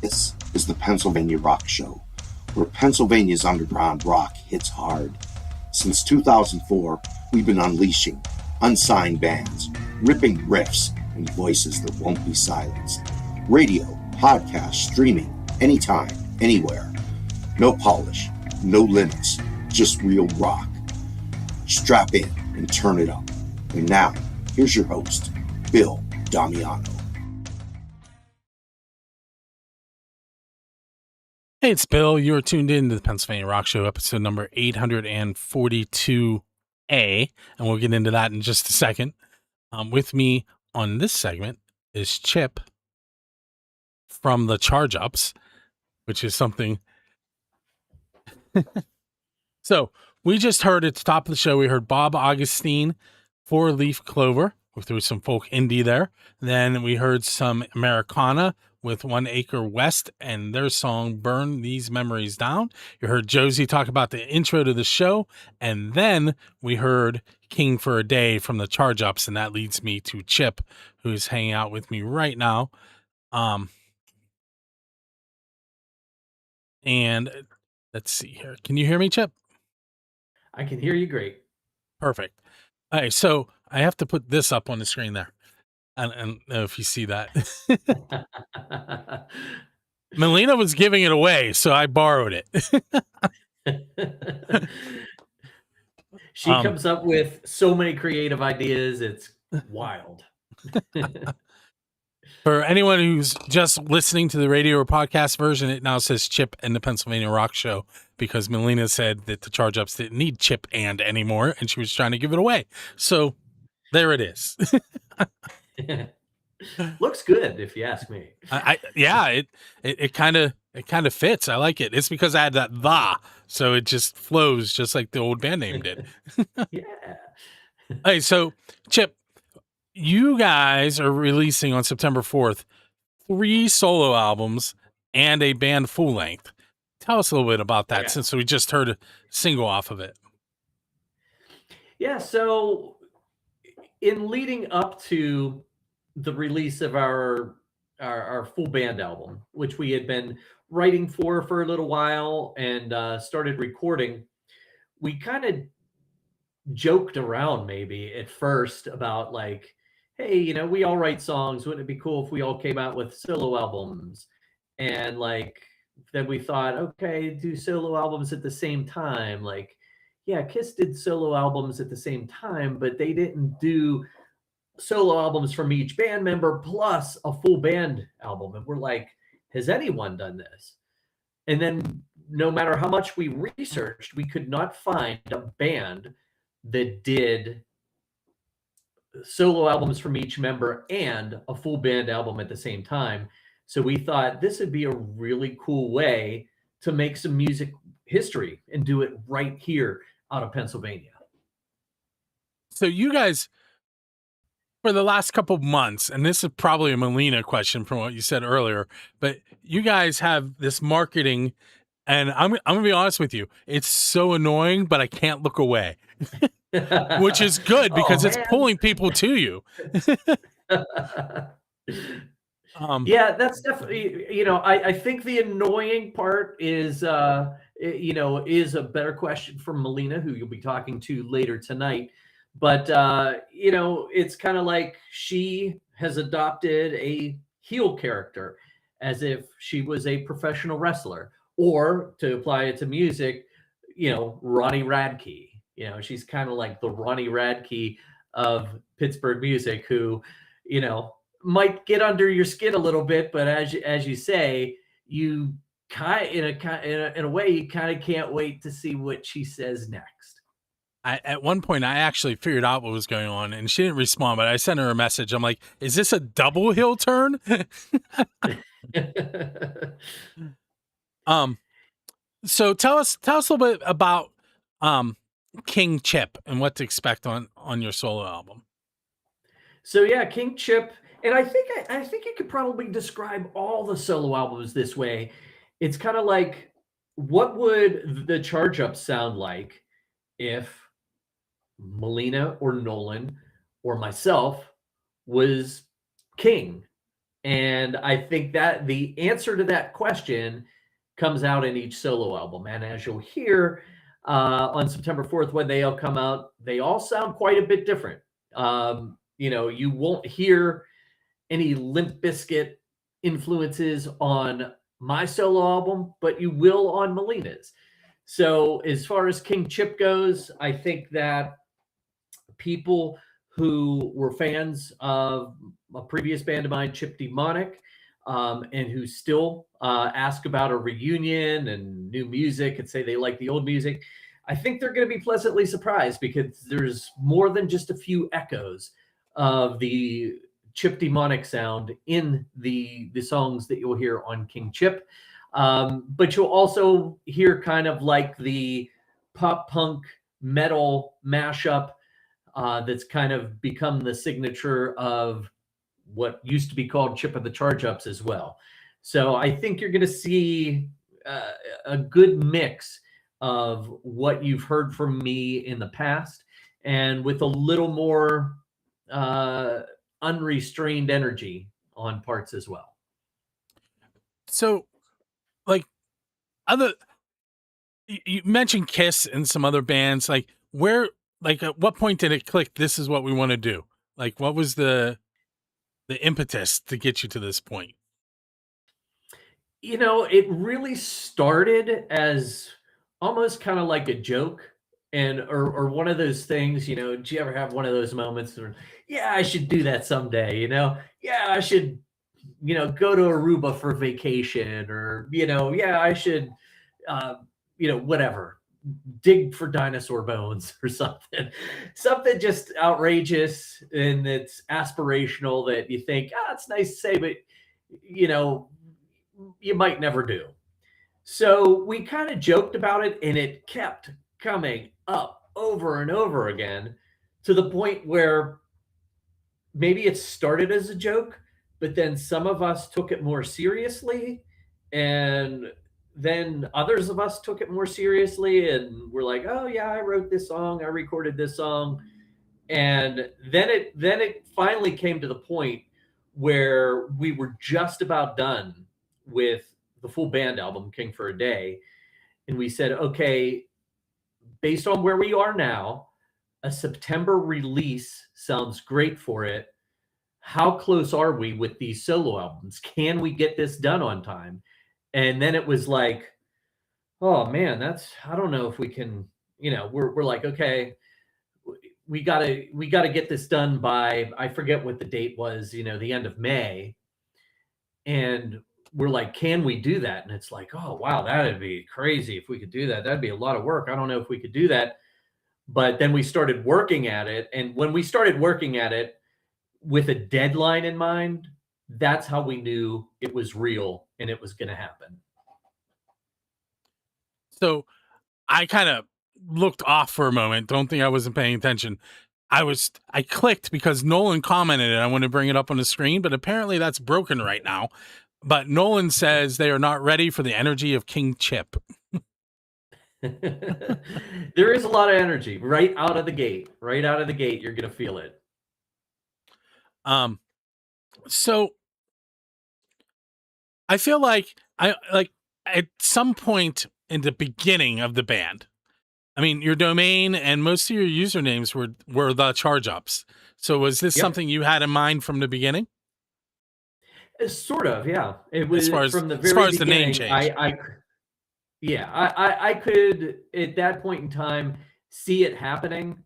This is the Pennsylvania Rock Show, where Pennsylvania's underground rock hits hard. Since 2004, we've been unleashing unsigned bands, ripping riffs, and voices that won't be silenced. Radio, podcast, streaming, anytime, anywhere. No polish, no limits, just real rock. Strap in and turn it up. And now, here's your host, Bill Damiano. Hey, it's Bill. You're tuned in to the Pennsylvania Rock Show, episode number 842A, and we'll get into that in just a second. With me on this segment is Chip from the Charge Ups, which is something. So we just heard at the top of the show, we heard Bob Augustine, Four Leaf Clover. We threw some folk indie there. Then we heard some Americana with 1 Acre West and their song Burn These Memories Down. You heard Josie talk about the intro to the show, and then we heard King for a Day from the Charge Ups, and that leads me to Chip, who's hanging out with me right now. And let's see here. Can you hear me, Chip? I can hear you great. Perfect. All right, so I have to put this up on the screen there. And I don't know if you see that. Melina was giving it away, so I borrowed it. She comes up with so many creative ideas. It's wild. For anyone who's just listening to the radio or podcast version, it now says Chip and the Pennsylvania Rock Show because Melina said that the Charge Ups didn't need Chip and anymore, and she was trying to give it away. So there it is. Looks good, if you ask me. It kind of fits. I like it. It's because I had that so it just flows just like the old band name did. Yeah. Hey, so Chip, you guys are releasing on September 4th 3 solo albums and a band full length. Tell us a little bit about that, since we just heard a single off of it. Yeah, so in leading up to the release of our full band album, which we had been writing for a little while and started recording, we kind of joked around maybe at first about like, hey, we all write songs. Wouldn't it be cool if we all came out with solo albums? And like, then we thought, okay, do solo albums at the same time. Like, yeah, Kiss did solo albums at the same time, but they didn't do solo albums from each band member plus a full band album. And we're like, has anyone done this? And then no matter how much we researched, we could not find a band that did solo albums from each member and a full band album at the same time. So we thought this would be a really cool way to make some music history and do it right here out of Pennsylvania. So you guys, for the last couple of months, and this is probably a Melina question from what you said earlier, but you guys have this marketing, and I'm going to be honest with you, it's so annoying, but I can't look away, which is good because it's pulling people to you. Yeah, that's definitely, I think the annoying part is, is a better question from Melina, who you'll be talking to later tonight. But, it's kind of like she has adopted a heel character as if she was a professional wrestler, or to apply it to music, Ronnie Radke. She's kind of like the Ronnie Radke of Pittsburgh music, who, might get under your skin a little bit, but as you say, you in a way you kind of can't wait to see what she says next. At one point, I actually figured out what was going on, and she didn't respond, but I sent her a message. I'm like, is this a double hill turn? So tell us a little bit about King Chip and what to expect on your solo album. So yeah, King Chip, and I think you could probably describe all the solo albums this way. It's kind of like, what would the Charge Up sound like if Melina or Nolan or myself was king And I think that the answer to that question comes out in each solo album. And as you'll hear on September 4th, when they all come out, they all sound quite a bit different. You won't hear any Limp Bizkit influences on my solo album, but you will on Melina's. So as far as King Chip goes, I think that people who were fans of a previous band of mine, Chip Demonic, and who still ask about a reunion and new music and say they like the old music, I think they're going to be pleasantly surprised, because there's more than just a few echoes of the Chip Demonic sound in the songs that you'll hear on King Chip. But you'll also hear kind of like the pop punk metal mashup that's kind of become the signature of what used to be called Chip of the Charge Ups as well. So I think you're going to see a good mix of what you've heard from me in the past, and with a little more unrestrained energy on parts as well. So, like, you mentioned Kiss and some other bands. Like, at what point did it click? This is what we want to do. Like, what was the impetus to get you to this point? It really started as almost kind of like a joke, or one of those things. Do you ever have one of those moments where, yeah, I should do that someday? Yeah, I should, go to Aruba for vacation, or yeah, I should, whatever, dig for dinosaur bones or something just outrageous, and it's aspirational, that you think, it's nice to say, but you might never do. So we kind of joked about it, and it kept coming up over and over again, to the point where maybe it started as a joke, but then some of us took it more seriously, and then others of us took it more seriously, and we're like, oh yeah, I wrote this song, I recorded this song. And then it finally came to the point where we were just about done with the full band album, King for a Day. And we said, okay, based on where we are now, a September release sounds great for it. How close are we with these solo albums? Can we get this done on time? And then it was like, oh man, I don't know if we can, we're like, okay, we gotta get this done by, I forget what the date was, the end of May. And we're like, can we do that? And it's like, oh wow, that'd be crazy if we could do that. That'd be a lot of work. I don't know if we could do that. But then we started working at it. And when we started working at it with a deadline in mind, that's how we knew it was real and it was going to happen. So I kind of looked off for a moment. Don't think I wasn't paying attention. I clicked because Nolan commented, and I want to bring it up on the screen, but apparently that's broken right now. But Nolan says they are not ready for the energy of King Chip. There is a lot of energy right out of the gate. Right out of the gate, you're going to feel it. So I feel like at some point in the beginning of the band, I mean, your domain and most of your usernames were the Charge Ups. So was this something you had in mind from the beginning? Sort of, yeah. It was from the very as far as beginning. The name change. I could at that point in time see it happening.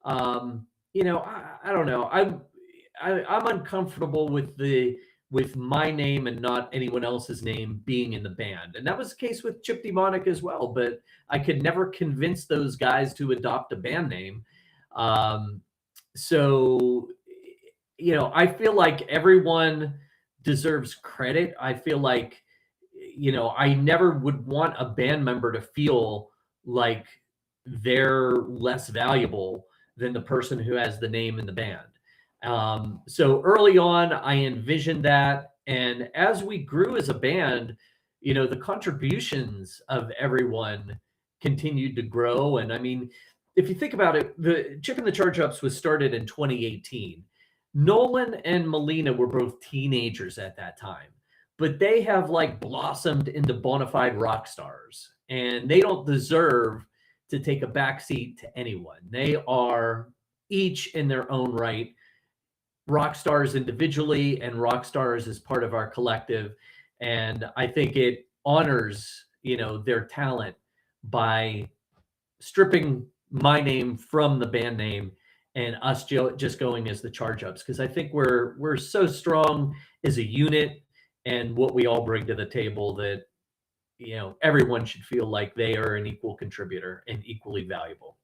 I don't know. I'm uncomfortable with my name and not anyone else's name being in the band. And that was the case with Chip Demonic as well, but I could never convince those guys to adopt a band name. So I feel like everyone deserves credit. I feel like, I never would want a band member to feel like they're less valuable than the person who has the name in the band. So early on, I envisioned that. And as we grew as a band, the contributions of everyone continued to grow. And I mean, if you think about it, the Chip and the Charge Ups was started in 2018. Nolan and Melina were both teenagers at that time, but they have like blossomed into bona fide rock stars, and they don't deserve to take a backseat to anyone. They are each in their own right rock stars individually and rock stars as part of our collective. And I think it honors, their talent by stripping my name from the band name and us just going as the charge ups, because I think we're so strong as a unit and what we all bring to the table that everyone should feel like they are an equal contributor and equally valuable.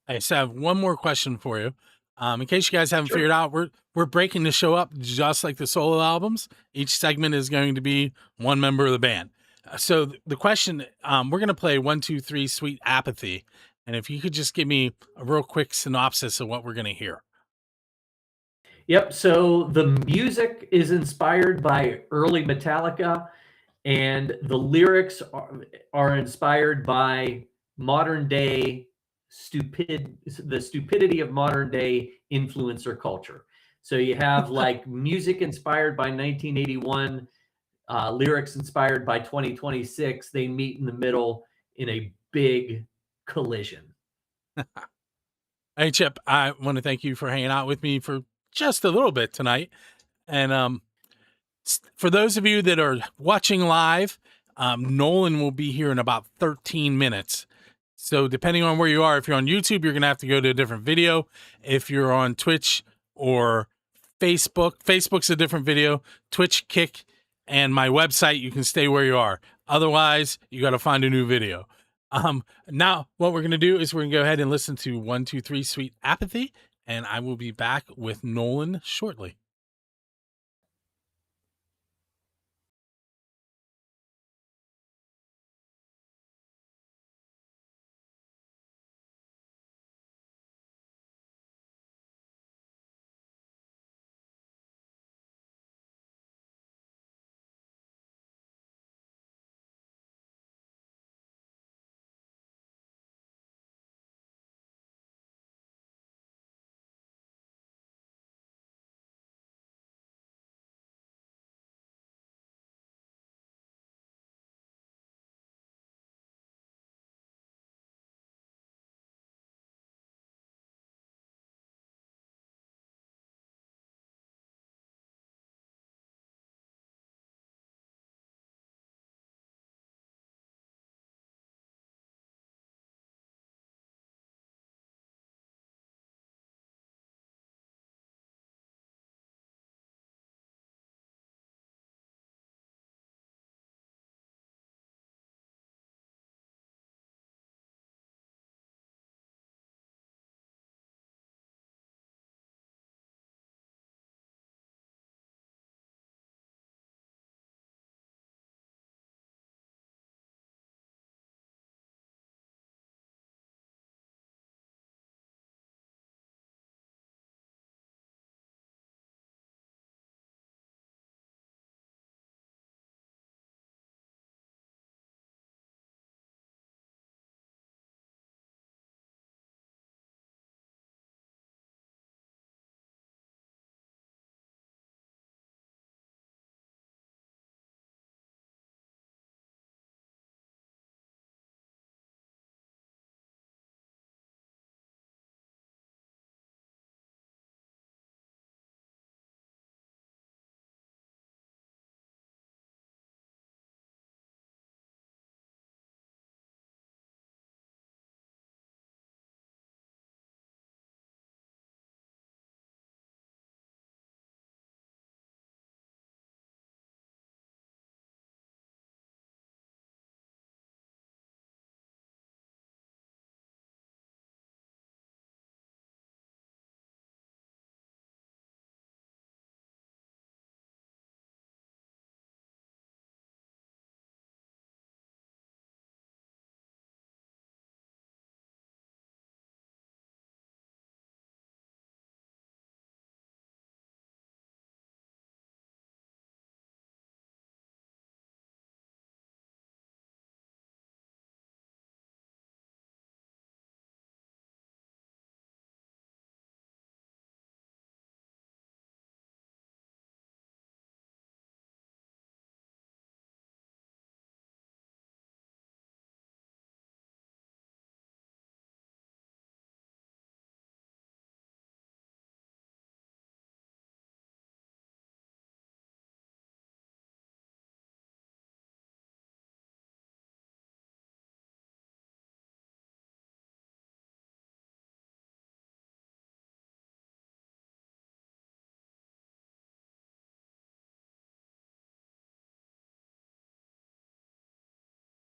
I just have one more question for you. In case you guys haven't Sure. figured out, we're breaking the show up just like the solo albums. Each segment is going to be one member of the band. So the question, we're going to play 1, 2, 3, Sweet Apathy. And if you could just give me a real quick synopsis of what we're going to hear. Yep. So the music is inspired by early Metallica, and the lyrics are inspired by modern day the stupidity of modern day influencer culture. So you have like music inspired by 1981, lyrics inspired by 2026. They meet in the middle in a big collision. Hey, Chip, I want to thank you for hanging out with me for just a little bit tonight. And for those of you that are watching live, Nolan will be here in about 13 minutes. So depending on where you are, if you're on YouTube, you're going to have to go to a different video. If you're on Twitch or Facebook, Facebook's a different video. Twitch, Kick, and my website, you can stay where you are. Otherwise, you got to find a new video. Now, what we're going to do is we're going to go ahead and listen to 1, 2, 3, Sweet Apathy, and I will be back with Nolan shortly.